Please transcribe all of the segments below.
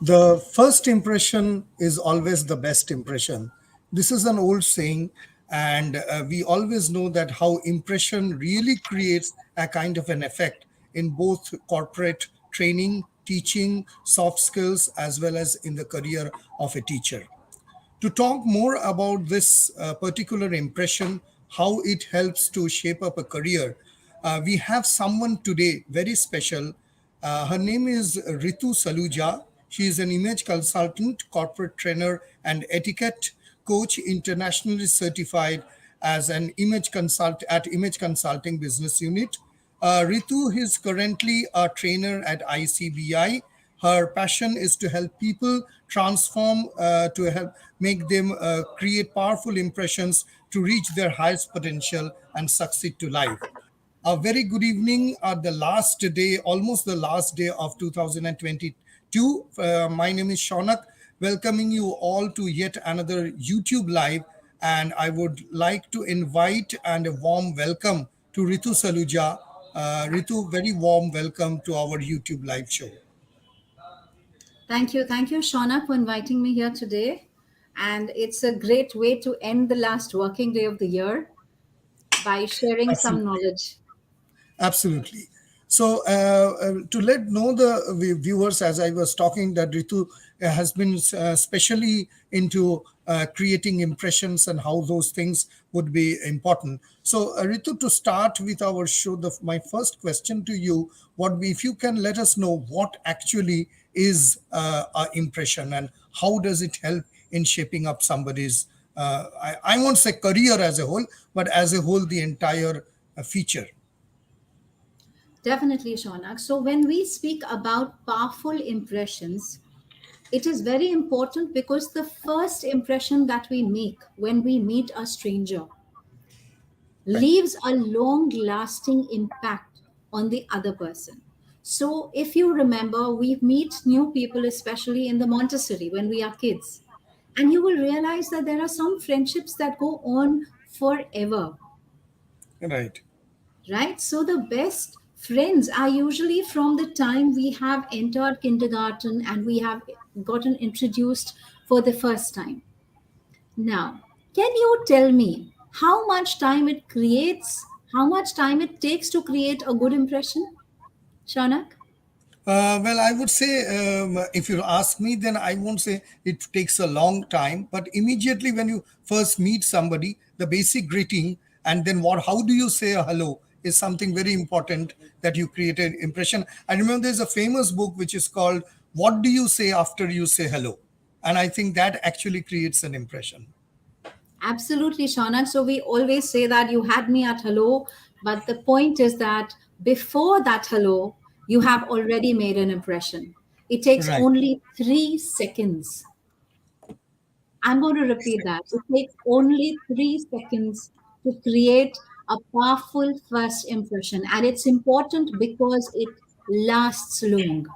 The first impression is always the best impression. This is an old saying, and we always know that how impression really creates a kind of an effect in both corporate training, teaching, soft skills, as well as in the career of a teacher. To talk more about this particular impression, how it helps to shape up a career, we have someone today very special. Her name is Ritu Saluja. She is an image consultant, corporate trainer, and etiquette coach, internationally certified as an image consult at Image Consulting Business Unit. Ritu is currently a trainer at ICBI. Her passion is to help people transform, to help make them create powerful impressions to reach their highest potential and succeed to life. A very good evening at the last day, almost the last day of 2022. My name is Shaunak, welcoming you all to yet another YouTube Live. And I would like to invite and a warm welcome to Ritu Saluja. Ritu, very warm welcome to our YouTube Live show. Thank you. Thank you, Shauna, for inviting me here today. And it's a great way to end the last working day of the year by sharing some Absolutely. knowledge. Absolutely. So, to let know the viewers, as I was talking, that Ritu has been specially into creating impressions and how those things would be important. So, Ritu, to start with our show, my first question to you would be if you can let us know what actually is an impression and how does it help in shaping up somebody's, I won't say career as a whole, but as a whole, the entire feature. Definitely, Shaunak. So, when we speak about powerful impressions, it is very important because the first impression that we make when we meet a stranger Right. leaves a long lasting impact on the other person. So, if you remember, we meet new people, especially in the Montessori when we are kids, and you will realize that there are some friendships that go on forever, Right. right? So, the best friends are usually from the time we have entered kindergarten and we have gotten introduced for the first time. Now, can you tell me how much time it creates, how much time it takes to create a good impression, Shanak? Well, I would say, if you ask me, then I won't say it takes a long time, but immediately when you first meet somebody, the basic greeting and then how do you say a hello is something very important that you create an impression. I remember there's a famous book which is called What Do You Say After You Say Hello? And I think that actually creates an impression. Absolutely, Shanak. So we always say that you had me at hello, but the point is that before that hello, you have already made an impression. It takes Right. only 3 seconds. I'm going to repeat that. It takes only 3 seconds to create a powerful first impression. And it's important because it lasts long.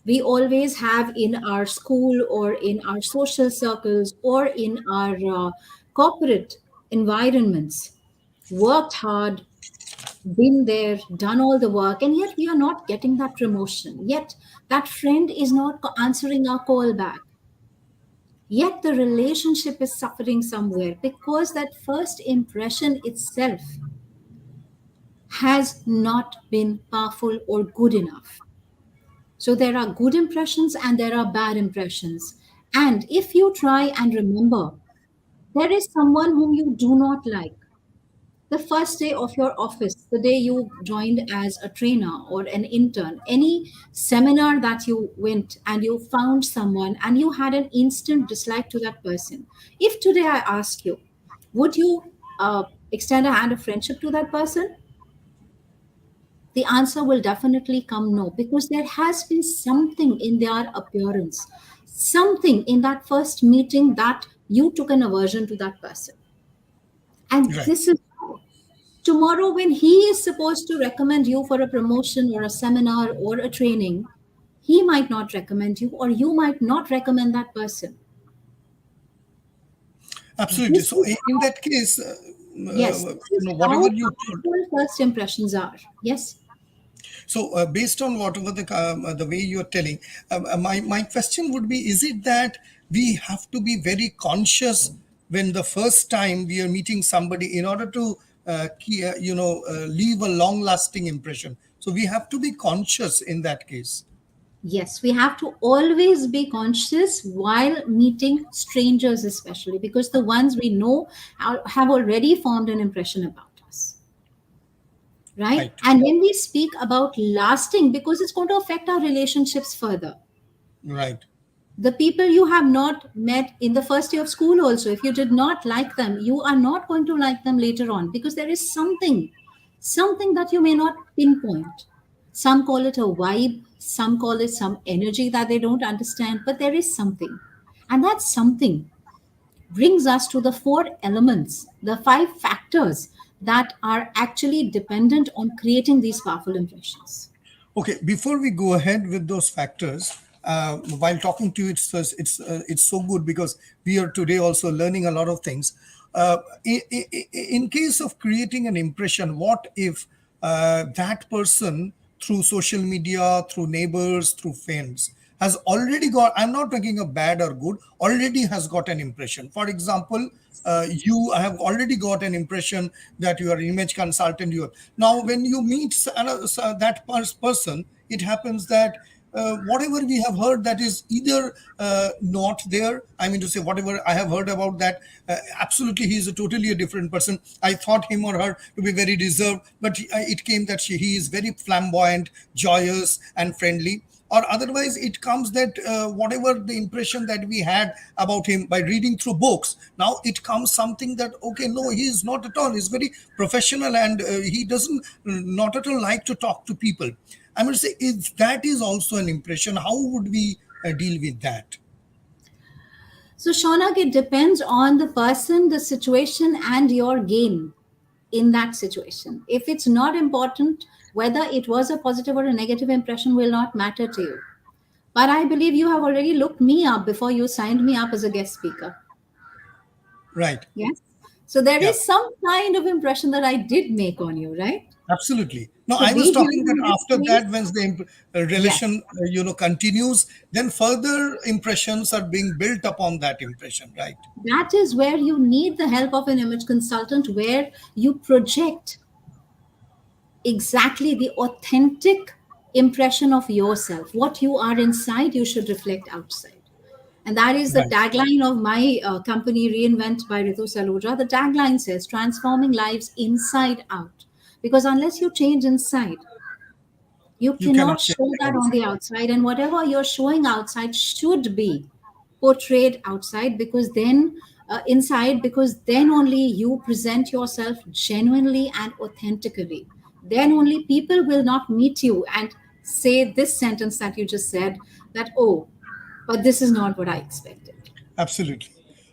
We always have in our school or in our social circles or in our corporate environments worked hard, been there, done all the work, and yet we are not getting that promotion. Yet that friend is not answering our call back. Yet the relationship is suffering somewhere because that first impression itself has not been powerful or good enough. So there are good impressions and there are bad impressions. And if you try and remember, there is someone whom you do not like. The first day of your office, the day you joined as a trainer or an intern, any seminar that you went and you found someone and you had an instant dislike to that person. If today I ask you, would you extend a hand of friendship to that person? The answer will definitely come no, because there has been something in their appearance, something in that first meeting that you took an aversion to that person. And Right. this is how tomorrow, when he is supposed to recommend you for a promotion or a seminar or a training, he might not recommend you, or you might not recommend that person. Absolutely. This So, is in how, that case, yes, this is whatever how you told. powerful first impressions are. Yes. So, based on whatever the way you are telling, my question would be: is it that we have to be very conscious when the first time we are meeting somebody in order to leave a long-lasting impression? So we have to be conscious in that case, Yes, we have to always be conscious while meeting strangers, especially because the ones we know have already formed an impression about us, right? right? And when we speak about lasting, because it's going to affect our relationships further. Right, The people you have not met in the first day of school, also, if you did not like them, you are not going to like them later on because there is something that you may not pinpoint. Some call it a vibe, some call it some energy that they don't understand, but there is something. And that something brings us to the four elements, the five factors that are actually dependent on creating these powerful impressions. okay, before we go ahead with those factors, while talking to you, it's so good because we are today also learning a lot of things. In case of creating an impression, what if that person, through social media, through neighbors, through friends, has already got, I'm not talking of bad or good, already has got an impression. For example, you have already got an impression that you are an image consultant. You are, now when you meet that person, it happens that whatever we have heard, that is either not there. I mean to say, whatever I have heard about that, absolutely he is a totally a different person. I thought him or her to be very reserved, but it came that he is very flamboyant, joyous, and friendly. Or otherwise it comes that whatever the impression that we had about him by reading through books, now it comes something that, okay, no, he is not at all, he's very professional, and he doesn't not at all like to talk to people. I would say, if that is also an impression, how would we deal with that? So, Shaunak, it depends on the person, the situation, and your gain in that situation. If it's not important, whether it was a positive or a negative impression will not matter to you. But I believe you have already looked me up before you signed me up as a guest speaker. Right. Yes. So there Yeah. is some kind of impression that I did make on you, right? Absolutely. No, So I was be here talking that in this after that, place. when the Yes. relation, continues, then further impressions are being built upon that impression, right? That is where you need the help of an image consultant, where you project exactly the authentic impression of yourself. What you are inside, you should reflect outside. And that is the Right. tagline of my company, Reinvent by Ritu Saluja. The tagline says, transforming lives inside out. Because unless you change inside, you You cannot cannot change show the that on outside. the outside. And whatever you're showing outside should be portrayed outside, because then inside, because then only you present yourself genuinely and authentically. Then only people will not meet you and say this sentence that you just said, that, oh, but this is not what I expected. Absolutely.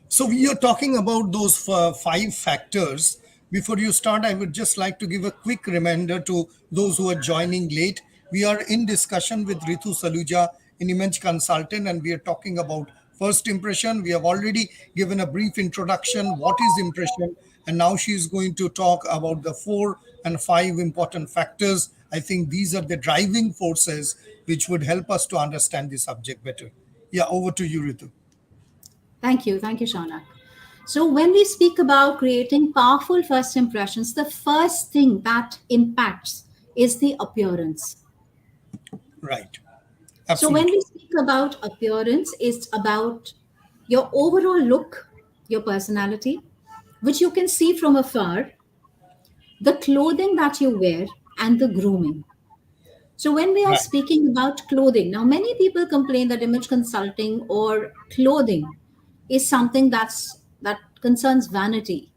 So we are talking about those five factors. Before you start, I would just like to give a quick reminder to those who are joining late. We are in discussion with Ritu Saluja, an image consultant, and we are talking about first impression. We have already given a brief introduction, what is impression, and now she is going to talk about the four and five important factors. I think these are the driving forces which would help us to understand the subject better. Yeah, over to you, Ritu. Thank you. Thank you, Shaunak. So, when we speak about creating powerful first impressions, the first thing that impacts is the appearance. Right. So, when we Absolutely. speak about appearance, it's about your overall look, your personality, which you can see from afar, the clothing that you wear, and the grooming. So, when we are Right. speaking about clothing, now many people complain that image consulting or clothing is something that concerns vanity.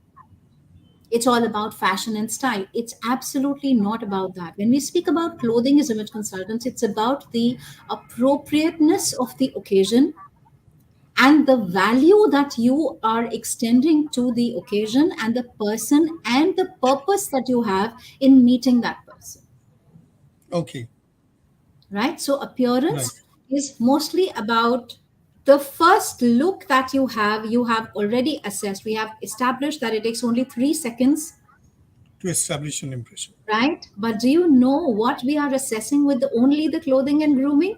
It's all about fashion and style. It's absolutely not about that. When we speak about clothing as image consultants, it's about the appropriateness of the occasion and the value that you are extending to the occasion and the person and the purpose that you have in meeting that person, Okay. right? So Right. appearance is mostly about the first look that you have already assessed. We have established that it takes only 3 seconds to establish an impression. right? But do you know what we are assessing with only the clothing and grooming?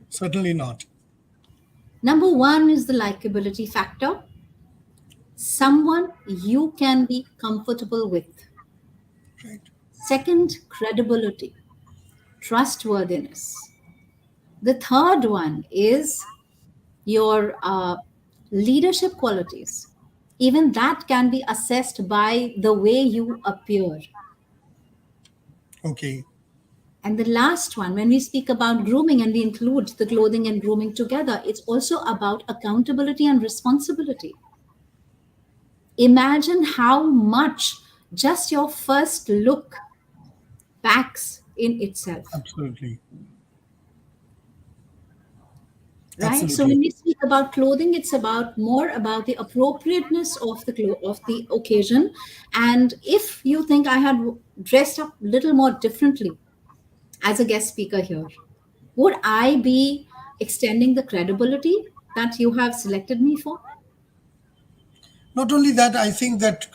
Certainly not. Number one is the likability factor, someone you can be comfortable with. Right. Second, credibility, trustworthiness. The third one is your leadership qualities. Even that can be assessed by the way you appear. Okay. And the last one, when we speak about grooming and we include the clothing and grooming together, it's also about accountability and responsibility. Imagine how much just your first look packs in itself, Absolutely. right? So Absolutely. when we speak about clothing, it's about more about the appropriateness of of the occasion. And if you think I had dressed up a little more differently as a guest speaker here, would I be extending the credibility that you have selected me for? Not only that, I think that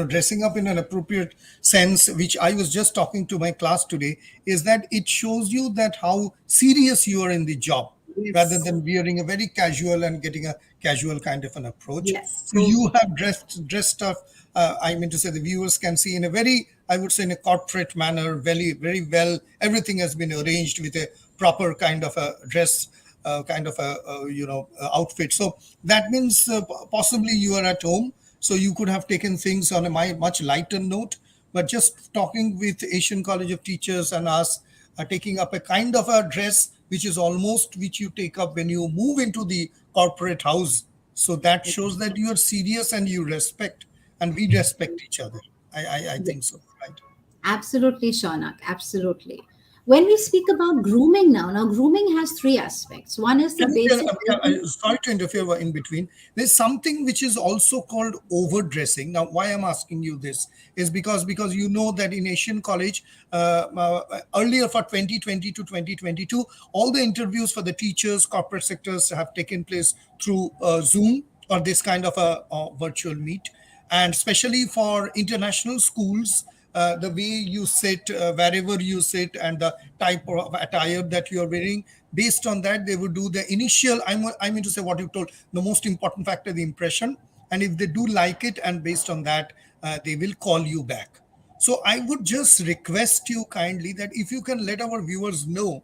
dressing up in an appropriate sense, which I was just talking to my class today, is that it shows you that how serious you are in the job, rather Yes. than wearing a very casual and getting a casual kind of an approach. Yes. So you have dressed up. I mean to say, the viewers can see in a very, I would say, in a corporate manner, very very well. Everything has been arranged with a proper kind of a dress, kind of a outfit. So that means possibly you are at home, so you could have taken things on a much lighter note. But just talking with Asian College of Teachers and us, taking up a kind of a dress which is almost which you take up when you move into the corporate house. So that shows that you are serious and you respect, and we respect each other. I think so, Yes. right? Absolutely, Shaunak. Absolutely. When we speak about grooming now grooming has three aspects. One is the Can you tell, basic grooming. sorry to interfere in between. There's something which is also called overdressing. Now, why I'm asking you this is because you know that in Asian College, earlier for 2020 to 2022, all the interviews for the teachers, corporate sectors have taken place through Zoom or this kind of a virtual meet. And especially for international schools, the way you sit, wherever you sit, and the type of attire that you are wearing, based on that they would do the initial, I mean to say, what you told, the most important factor, the impression. And if they do like it, and based on that, they will call you back. So I would just request you kindly that if you can let our viewers know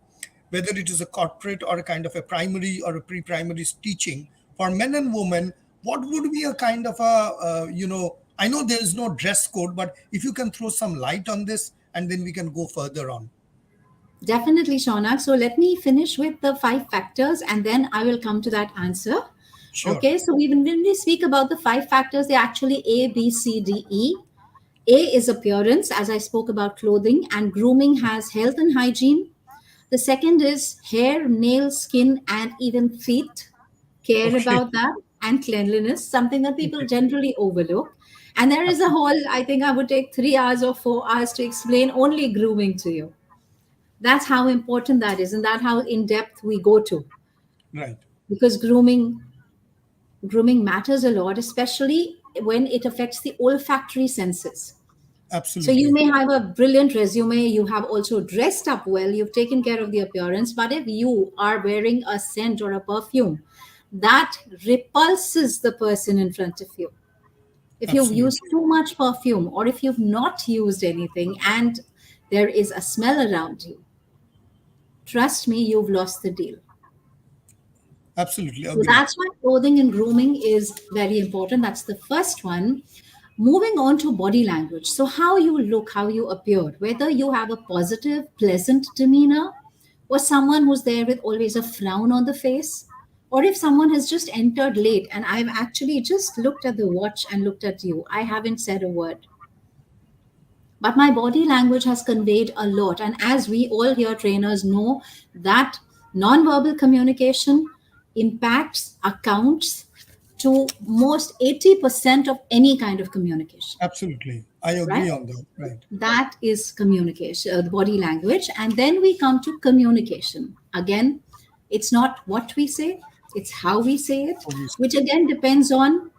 whether it is a corporate or a kind of a primary or a pre-primary teaching for men and women, what would be a kind of a, I know there is no dress code, but if you can throw some light on this, and then we can go further on. Definitely, Shaunak. So let me finish with the five factors and then I will come to that answer. Sure. Okay, so when we speak about the five factors, they're actually A, B, C, D, E. A is appearance, as I spoke about clothing, and grooming has health and hygiene. The second is hair, nails, skin, and even feet. Care Okay. about that, and cleanliness, something that people Okay. generally overlook. And there is a Absolutely. whole, I think I would take 3 hours or 4 hours to explain only grooming to you. That's how important that is, and that how in depth we go to, Right. because grooming matters a lot, especially when it affects the olfactory senses. So you Absolutely. may have a brilliant resume, you have also dressed up well, you've taken care of the appearance, but if you are wearing a scent or a perfume that repulses the person in front of you, if you've used Absolutely. too much perfume or if you've not used anything and there is a smell around you, trust me, you've lost the deal. Absolutely So agree. that's why clothing and grooming is very important. That's the first one. Moving on to body language. So, how you look, how you appear, whether you have a positive, pleasant demeanor, or someone who's there with always a frown on the face, or if someone has just entered late and I've actually just looked at the watch and looked at you, I haven't said a word. But my body language has conveyed a lot. And as we all here trainers know, that nonverbal communication impacts, accounts to most 80% of any kind of communication, Absolutely. I agree right? on that. Right. That is communication, the body language. And then we come to communication. Again, it's not what we say, it's how we say it, Obviously. which again depends on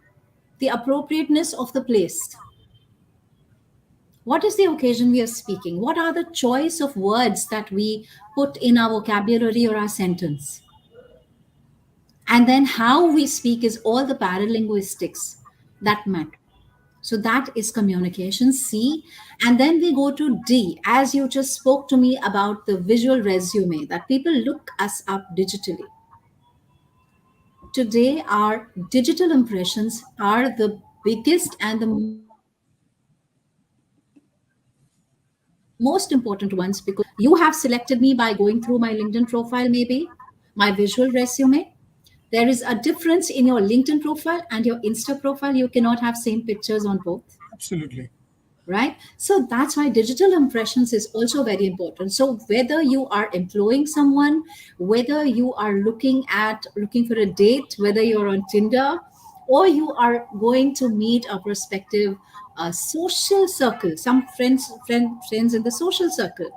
the appropriateness of the place. What is the occasion we are speaking? What are the choice of words that we put in our vocabulary or our sentence? And then how we speak is all the paralinguistics that matter. So that is communication, C. And then we go to D, as you just spoke to me about the visual resume, that people look us up digitally. Today, our digital impressions are the biggest and the most important ones, because you have selected me by going through my LinkedIn profile, maybe my visual resume. There is a difference in your LinkedIn profile and your Insta profile. You cannot have same pictures on both, Absolutely. right? So that's why digital impressions is also very important. So whether you are employing someone, whether you are looking for a date, whether you're on Tinder, or you are going to meet a prospective social circle, some friends in the social circle,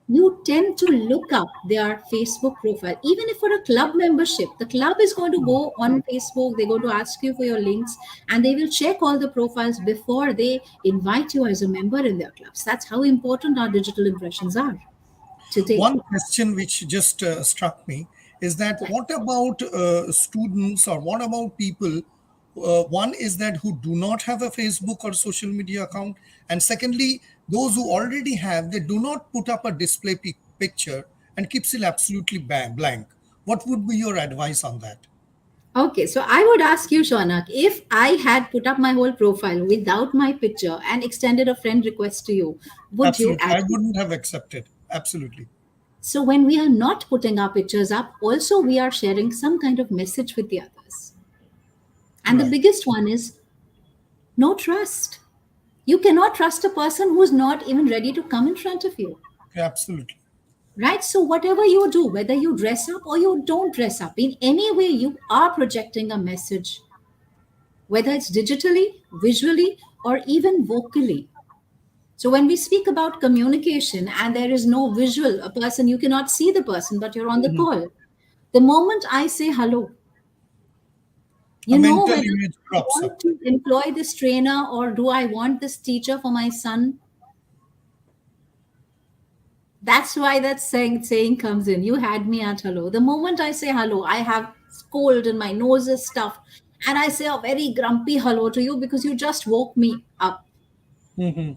you tend to look up their Facebook profile. Even if for a club membership, the club is going to go on Facebook, they're going to ask you for your links, and they will check all the profiles before they invite you as a member in their clubs. That's how important our digital impressions are today. One question which just struck me is that Yes. what about students, or what about people? One is that who do not have a Facebook or social media account, and secondly, those who already have, they do not put up a display picture and keeps it absolutely blank. What would be your advice on that? Okay, so I would ask you, Shonak, if I had put up my whole profile without my picture and extended a friend request to you, would you Absolutely, add I me? wouldn't have accepted. Absolutely. So when we are not putting our pictures up, also we are sharing some kind of message with the others. And the Right. biggest one is no trust. You cannot trust a person who is not even ready to come in front of you. Absolutely. Right? So, whatever you do, whether you dress up or you don't dress up, in any way you are projecting a message, whether it's digitally, visually, or even vocally. So, when we speak about communication and there is no visual, a person, you cannot see the person, but you're on the Mhm. call. The moment I say hello, A you know mental whether image I crops up. want to employ this trainer or do I want this teacher for my son. That's why that saying comes in. You had me at hello. The moment I say hello, I have cold and my nose is stuffed, and I say a very grumpy hello to you because you just woke me up. Mhm.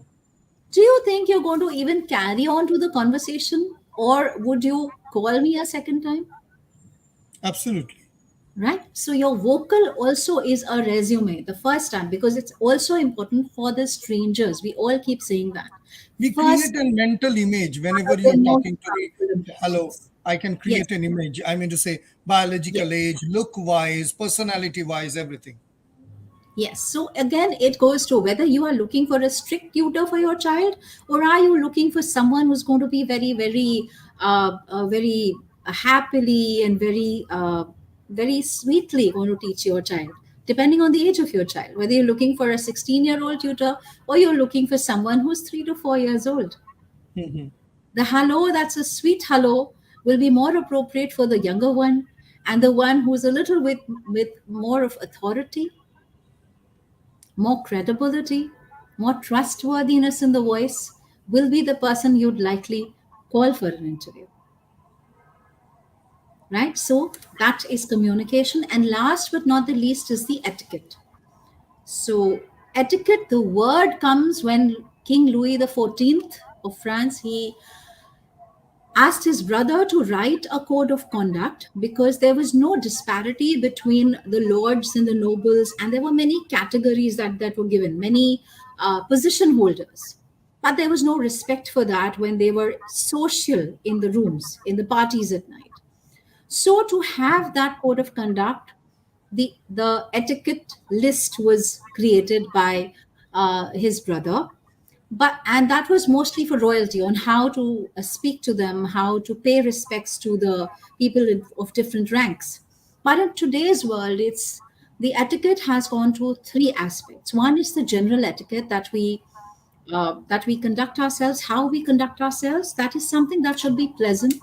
Do you think you're going to even carry on to the conversation, or would you call me a second time? Absolutely. Right? So your vocal also is a resume the first time, because it's also important for the strangers. We all keep saying that. We First, create a mental image are whenever the you're most talking to me. powerful Hello, impressions. I can Yes. create an image. I mean to say Yes. biological age, look wise, personality wise, everything. Yes. So again, it goes to whether you are looking for a strict tutor for your child, or are you looking for someone who's going to be very happily and very sweetly going to teach your child, depending on the age of your child. Whether you're looking for a 16-year-old tutor or you're looking for someone who's 3 to 4 years old. Mhm. The hello that's a sweet hello will be more appropriate for the younger one, and the one who's a little with more of authority, more credibility, more trustworthiness in the voice will be the person you'd likely call for an interview, right? So that is communication. And last but not the least is the etiquette. So, etiquette, the word comes when King Louis XIV of France, he asked his brother to write a code of conduct because there was no disparity between the lords and the nobles, and there were many categories that were given, many position holders. But there was no respect for that when they were social in the rooms, in the parties at night. So, to have that code of conduct, the etiquette list was created by his brother, but and that was mostly for royalty, on how to speak to them, how to pay respects to the people of different ranks. But in today's world, it's the etiquette has gone to three aspects. One is the general etiquette that we conduct ourselves, how we conduct ourselves. That is something that should be pleasant,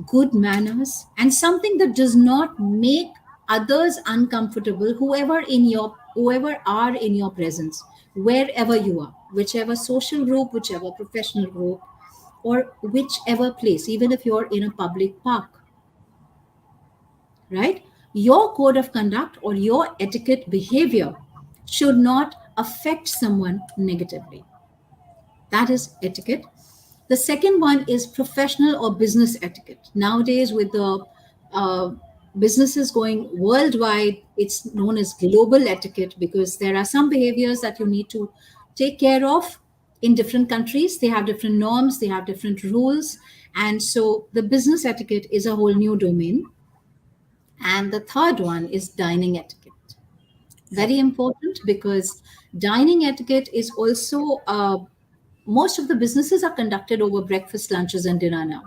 good manners, and something that does not make others uncomfortable, whoever are in your presence, wherever you are. whichever social group, whichever professional group, or whichever place, even if you're in a public park, right? Your code of conduct or your etiquette behavior should not affect someone negatively. That is etiquette. The second one is professional or business etiquette. Nowadays, with the uh, businesses going worldwide, it's known as global etiquette because there are some behaviors that you need to take care of in different countries. They have different norms, they have different rules. And so the business etiquette is a whole new domain. And the third one is dining etiquette. Yeah, Very important because dining etiquette is also most of the businesses are conducted over breakfast, lunches, and dinner now.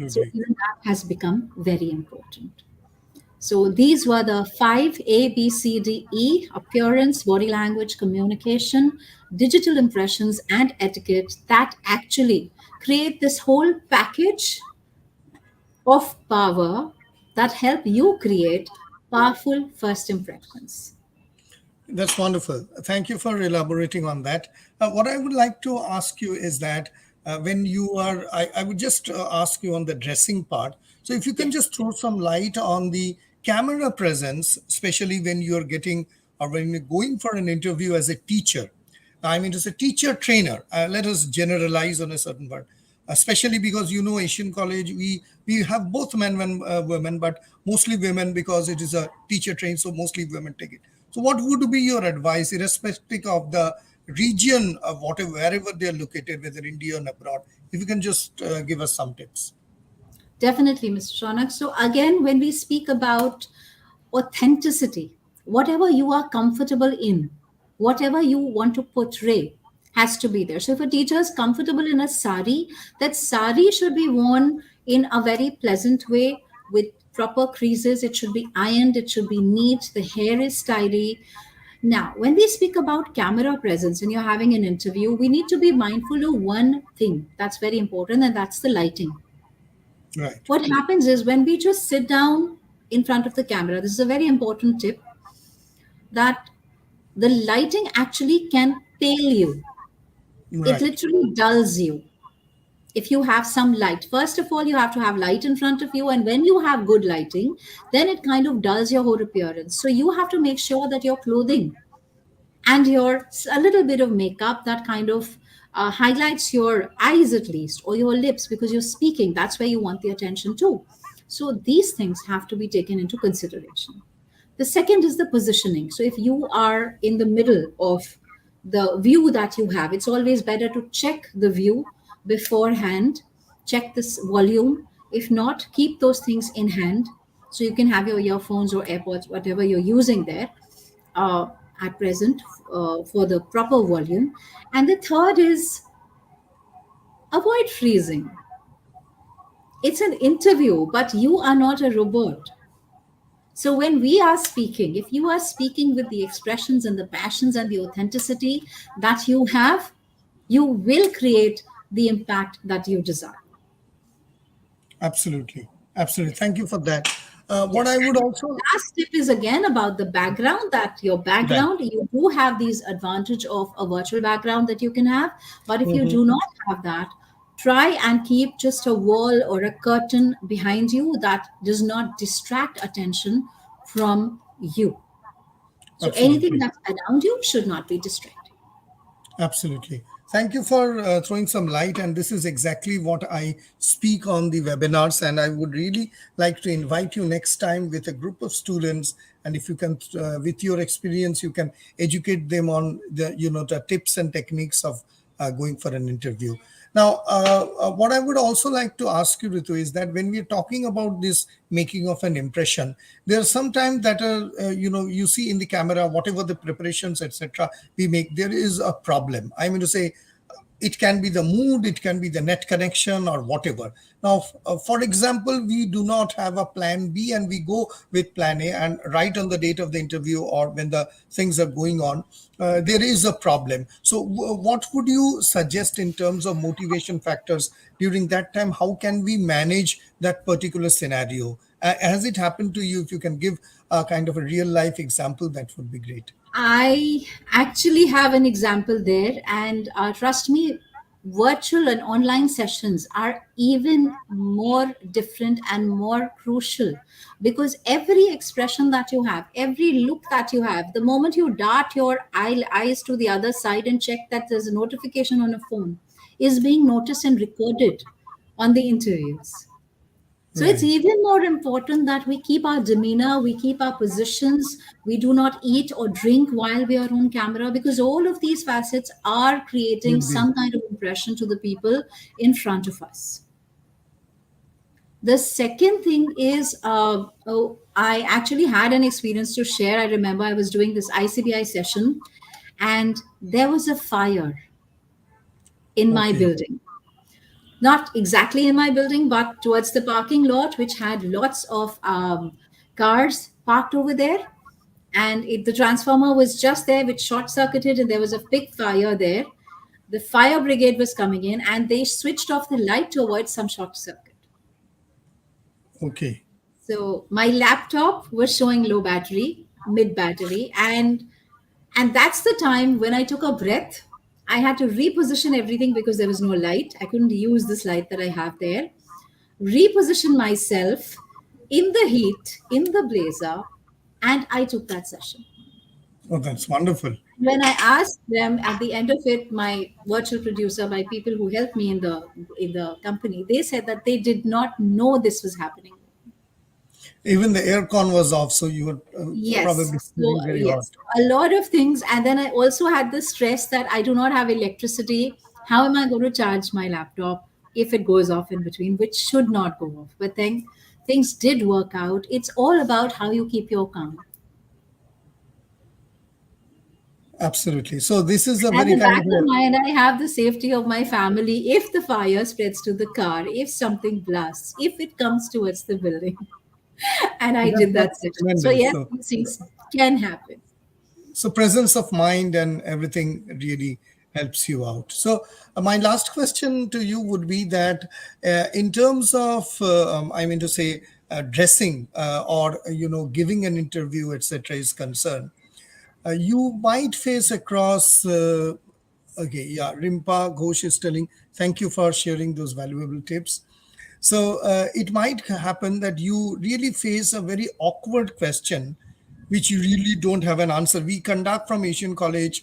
So absolutely. even that has become very important. So these were the five ABCDE: appearance, body language, communication, digital impressions, and etiquette that actually create this whole package of power that help you create powerful first impressions. That's wonderful. Thank you for elaborating on that. What I would like to ask you is that when you are, I would just ask you on the dressing part. So, if you can Yes. just throw some light on the camera presence, especially when you're getting or when you're going for an interview as a teacher. I mean, as a teacher trainer, let us generalize on a certain part, especially because Asian College, we have both men and women, but mostly women because it is a teacher train, so mostly women take it. So, what would be your advice, irrespective of the region of whatever wherever they are located, whether India or abroad? If you can just give us some tips. Definitely, Mr. Shonak. So, again, when we speak about authenticity, whatever you are comfortable in, whatever you want to portray, has to be there. So, if a teacher is comfortable in a sari, that sari should be worn in a very pleasant way with proper creases. It should be ironed, it should be neat, the hair is tidy. Now, when we speak about camera presence and you're having an interview, we need to be mindful of one thing that's very important, and that's the lighting. Right, What happens is when we just sit down in front of the camera, this is a very important tip, that the lighting actually can pale you. It right, literally dulls you. If you have some light, first of all, you have to have light in front of you. And when you have good lighting, then it kind of dulls your whole appearance. So you have to make sure that your clothing and your a little bit of makeup that kind of highlights your eyes at least, or your lips, because you're speaking, that's where you want the attention too. So these things have to be taken into consideration. The second is the positioning. So if you are in the middle of the view that you have, it's always better to check the view beforehand, check this volume. If not, keep those things in hand so you can have your earphones or AirPods, whatever you're using there, uh, at present, for the proper volume. And the third is avoid freezing. It's an interview, but you are not a robot. So when we are speaking, if you are speaking with the expressions and the passions and the authenticity that you have, you will create the impact that you desire. absolutely, absolutely. Yes. Thank you for that. What Yes. I would And also, last tip is again about the background, that your right. background, you do have these advantage of a virtual background that you can have. But if you Mhm. do not have that, try and keep just a wall or a curtain behind you that does not distract attention from you. So anything Absolutely. that's around you should not be distracting. Absolutely. Thank you for throwing some light. And this is exactly what I speak on the webinars. And I would really like to invite you next time with a group of students. And if you can, with your experience, you can educate them on the tips and techniques of going for an interview. Now, what I would also like to ask you, Ritu, is that when we're talking about this making of an impression, there are sometimes that you see in the camera, whatever the preparations, etc., we make, there is a problem. I mean to say, it can be the mood, it can be the net connection or whatever. Now for example, we do not have a plan B and we go with plan A, and right on the date of the interview or when the things are going on, there is a problem. So what would you suggest in terms of motivation factors during that time? How can we manage that particular scenario? Has it happened to you? If you can give a kind of a real life example, that would be great. I actually have an example there, and trust me, virtual and online sessions are even more different and more crucial, because every expression that you have, every look that you have, the moment you dart your eyes to the other side and check that there's a notification on a phone, is being noticed and recorded on the interviews. So it's Right. even more important that we keep our demeanor, we keep our positions, we do not eat or drink while we are on camera, because all of these facets are creating Will be. some kind of impression to the people in front of us. The second thing is, I actually had an experience to share. I remember I was doing this ICBI session, and there was a fire in my Okay. building. Not exactly in my building, but towards the parking lot, which had lots of cars parked over there. And the transformer was just there, which short circuited, and there was a big fire there. The fire brigade was coming in, and they switched off the light to avoid some short circuit. Okay. So my laptop was showing low battery, mid battery, and that's the time when I took a breath. I had to reposition everything because there was no light. I couldn't use this light that I have there. Reposition myself in the heat, in the blazer, and I took that session. Oh, that's wonderful. When I asked them at the end of it, my virtual producer, my people who helped me in the company, they said that they did not know this was happening. Even the aircon was off, so you were Yes. probably So, feeling very hot. yes, a lot of things. And then I also had the stress that I do not have electricity. How am I going to charge my laptop if it goes off in between, which should not go off? But then things did work out. It's all about how you keep your calm. Absolutely. So this is a At very the kind back of of a, my mind, I have the safety of my family if the fire spreads to the car, if something blasts, if it comes towards the building. And I did that that's session. So, tremendous. yes, So these things can happen. so presence of mind and everything really helps you out. So my last question to you would be that in terms of I mean to say dressing or giving an interview, etc., is concerned, you might face across okay, yeah, Rimpa Ghosh is telling, thank you for sharing those valuable tips. So it might happen that you really face a very awkward question, which you really don't have an answer. We conduct from Asian College,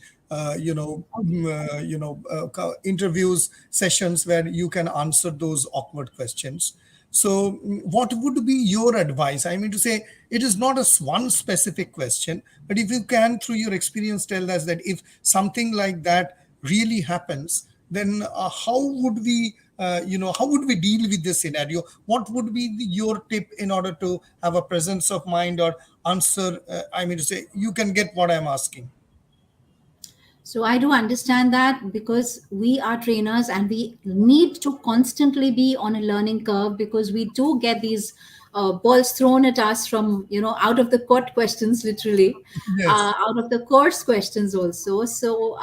interviews sessions where you can answer those awkward questions. So, what would be your advice? I mean to say, it is not a one specific question, but if you can, through your experience, tell us that if something like that really happens, then how would we deal with this scenario? What would be your tip in order to have a presence of mind or answer? I mean to say, you can get what I'm asking. So I do understand that, because we are trainers and we need to constantly be on a learning curve, because we do get these balls thrown at us from, out of the court questions, literally, Yes. out of the course questions also. So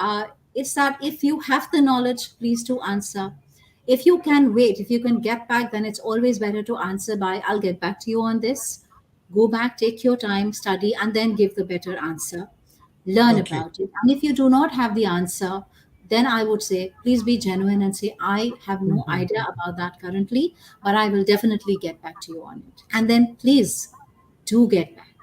it's that if you have the knowledge, please do answer. If you can wait, if you can get back, then it's always better to answer by, I'll get back to you on this. Go back, take your time, study, and then give the better answer. Learn Okay. about it. And if you do not have the answer, then I would say, please be genuine and say, I have no idea about that currently, but I will definitely get back to you on it. And then please do get back.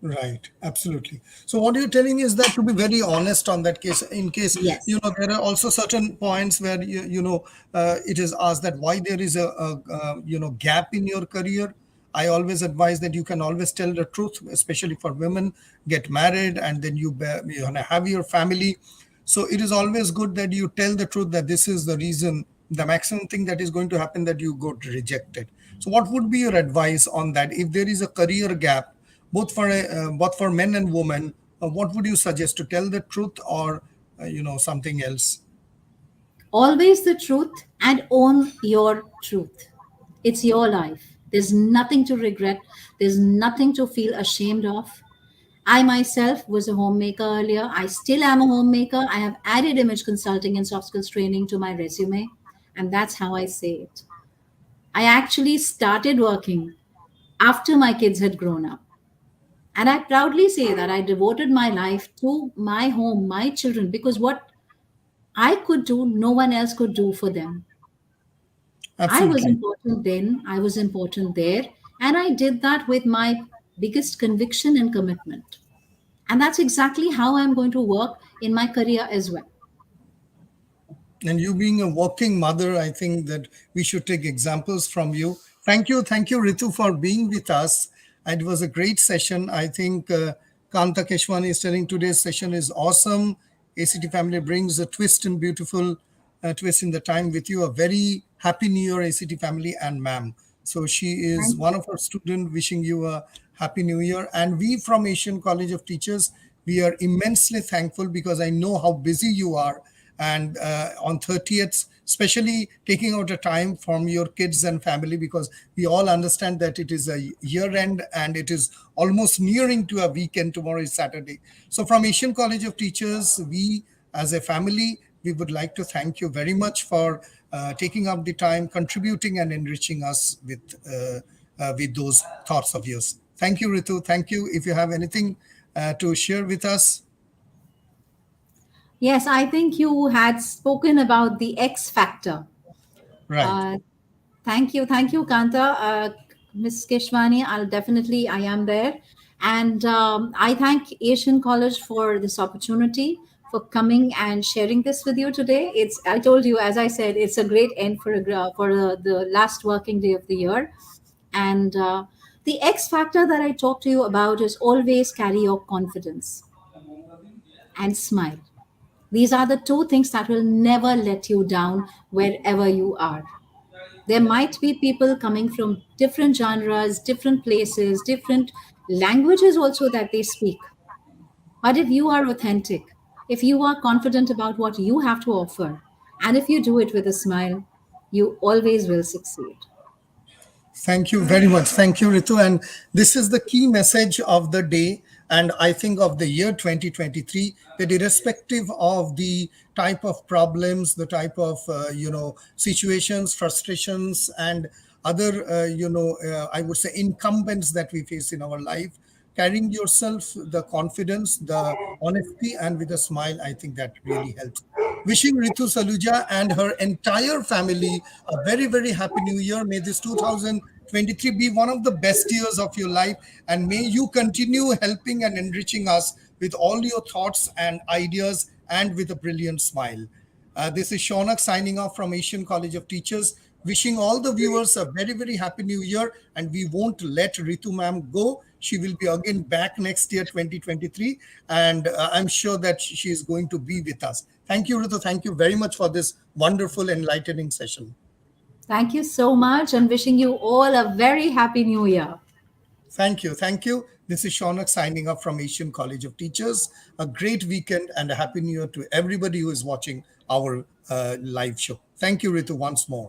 Right, absolutely. So what you're telling is that to be very honest on that case, in case Yes. there are also certain points where it is asked that why there is a gap in your career. I always advise that you can always tell the truth, especially for women. Get married and then you gonna have your family. So it is always good that you tell the truth that this is the reason. The maximum thing that is going to happen that you got rejected. So what would be your advice on that? If there is a career gap both for men and women, what would you suggest, to tell the truth or something else? Always the truth, and own your truth. It's your life. There's nothing to regret, there's nothing to feel ashamed of. I myself was a homemaker earlier. I still am a homemaker. I have added image consulting and soft skills training to my resume, and that's how I say it. I actually started working after my kids had grown up. And I proudly say that I devoted my life to my home, my children, because what I could do, no one else could do for them. I was Absolutely. important then, I was important there, and I did that with my biggest conviction and commitment. And that's exactly how I'm going to work in my career as well. And you being a working mother, I think that we should take examples from you. Thank you, Ritu, for being with us. It was a great session. I think Kanta Keshwani is telling today's session is awesome. ACT family brings a twist and beautiful twist in the time with you. A very happy New Year, ACT family and ma'am. So she is Thank one of our students wishing you a happy New Year. And we from Asian College of Teachers, we are immensely thankful because I know how busy you are, and on 30th, especially taking out a time from your kids and family, because we all understand that it is a year end and it is almost nearing to a weekend. Tomorrow is Saturday. So from Asian College of Teachers, we as a family, we would like to thank you very much for taking up the time, contributing and enriching us with those thoughts of yours. Thank you, Ritu. Thank you. If you have anything to share with us. Yes, I think you had spoken about the X factor. Right. Uh, thank you, Kanta. Miss Keshwani, I am there. And I thank Asian College for this opportunity, for coming and sharing this with you today. I told you, as I said, it's a great end for the last working day of the year. And the X factor that I talked to you about is always carry your confidence and smile. These are the two things that will never let you down wherever you are. There might be people coming from different genres, different places, different languages also that they speak. But if you are authentic, if you are confident about what you have to offer, and if you do it with a smile, you always will succeed. Thank you very much. Thank you, Ritu. And this is the key message of the day. And I think of the year 2023, that irrespective of the type of problems, the type of, situations, frustrations, and other, I would say incumbents that we face in our life, carrying yourself the confidence, the honesty, and with a smile, I think that really helps. Wishing Ritu Saluja and her entire family a very, very happy new year. May this 2023 be one of the best years of your life, and may you continue helping and enriching us with all your thoughts and ideas and with a brilliant smile. This is Shaunak signing off from Asian College of Teachers, wishing all the viewers a very, very happy new year. And we won't let Ritu ma'am go. She will be again back next year, 2023. And I'm sure that she is going to be with us. Thank you, Ritu. Thank you very much for this wonderful, enlightening session. Thank you so much and wishing you all a very happy new year. Thank you. Thank you. This is Shaunak signing off from Asian College of Teachers. A great weekend and a happy new year to everybody who is watching our live show. Thank you, Ritu, once more.